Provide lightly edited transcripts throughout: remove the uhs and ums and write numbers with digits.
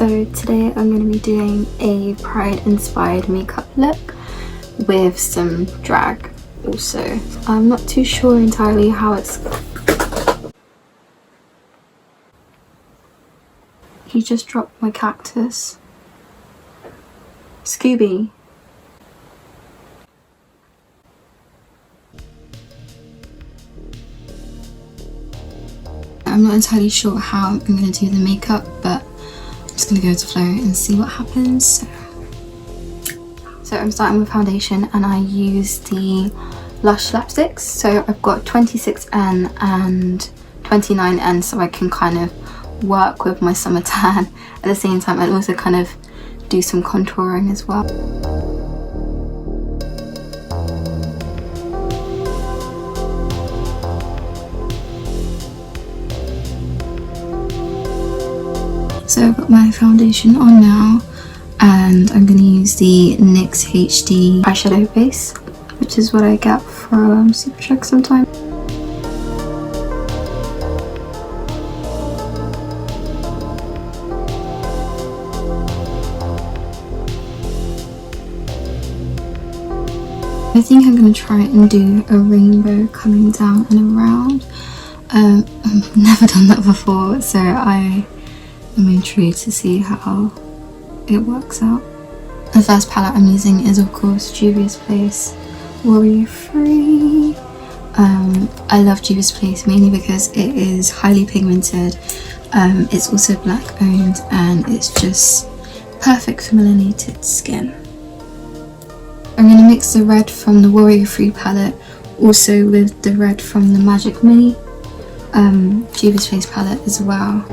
So today I'm going to be doing a Pride inspired makeup look with some drag also. I'm not too sure entirely how it's... He just dropped my cactus. Scooby. I'm not entirely sure how I'm going to do the makeup, but I'm just going to go with the flow and see what happens. So I'm starting with foundation and I use the Lush Slapsticks. So I've got 26N and 29N, so I can kind of work with my summer tan at the same time and also kind of do some contouring as well. So I've got my foundation on now and I'm going to use the NYX HD eyeshadow base, which is what I get from Super Trix sometimes. I think I'm going to try and do a rainbow coming down and around. I've never done that before, so I'm intrigued to see how it works out. The first palette I'm using is of course Juvias Place Warrior Free. I love Juvias Place mainly because it is highly pigmented, it's also black owned and it's just perfect for melanated skin. I'm going to mix the red from the Warrior Free palette also with the red from the Magic Mini Juvias Place palette as well.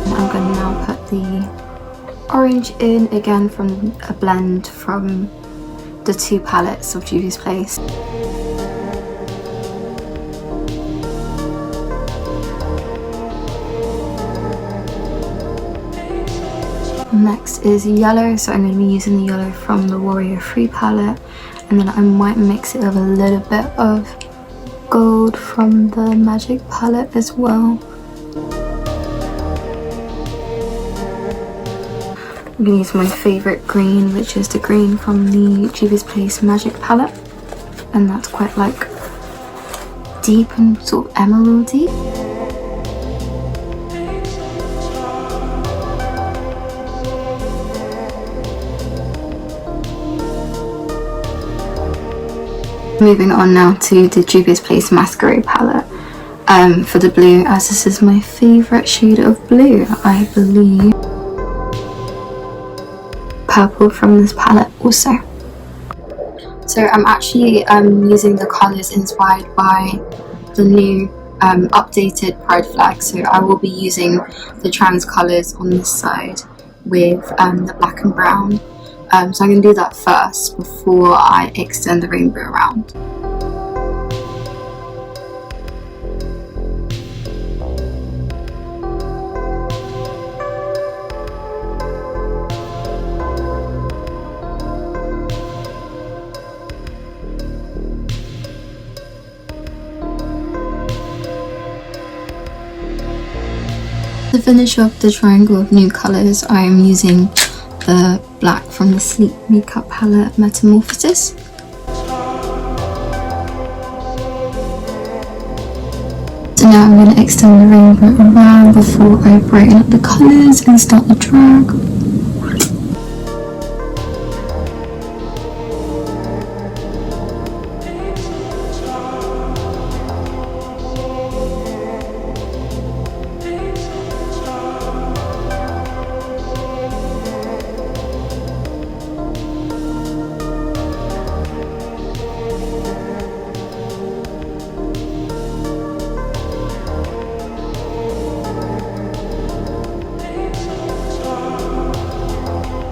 I'm going to now put the orange in again from a blend from the two palettes of Juvias Place. Next is yellow, so I'm going to be using the yellow from the Warrior Free palette, and then I might mix it with a little bit of gold from the Magic palette as well. I'm going to use my favourite green, which is the green from the Juvias Place Magic palette, and that's quite like deep and sort of emeraldy. Moving on now to the Juvias Place Masquerade palette for the blue, as this is my favourite shade of blue, I believe. Purple from this palette also. So I'm actually using the colours inspired by the new updated Pride flag, so I will be using the trans colours on this side with the black and brown. So I'm going to do that first before I extend the rainbow around. To finish off the triangle of new colours, I am using the black from the Sleep Makeup palette Metamorphisis. So now I'm going to extend the rainbow around before I brighten up the colours and start the drag.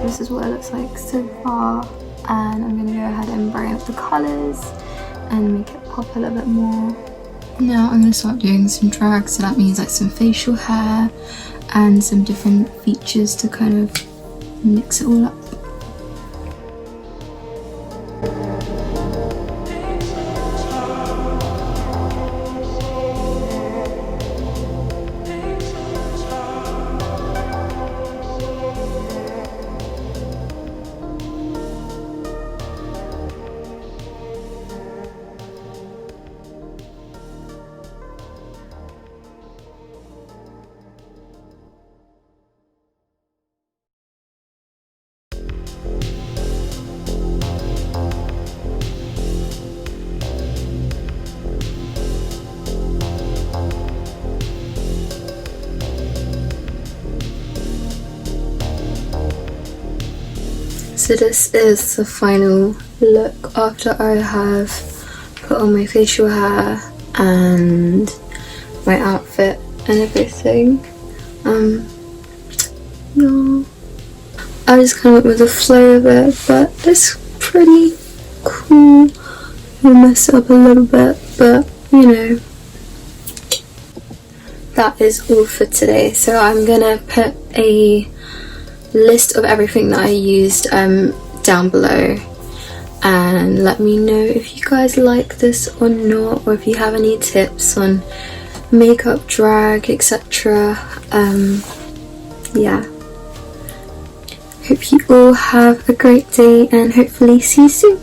This is what it looks like so far, and I'm going to go ahead and brighten up the colours and make it pop a little bit more. Now I'm going to start doing some drag, so that means like some facial hair and some different features to kind of mix it all up. So this is the final look after I have put on my facial hair and my outfit and everything. Yeah, I just kind of went with the flow of it, but it's pretty cool. I'll mess it up a little bit, but you know, that is all for today. So I'm gonna put a list of everything that I used down below, and let me know if you guys like this or not, or if you have any tips on makeup, drag, etc. Yeah, hope you all have a great day and hopefully see you soon.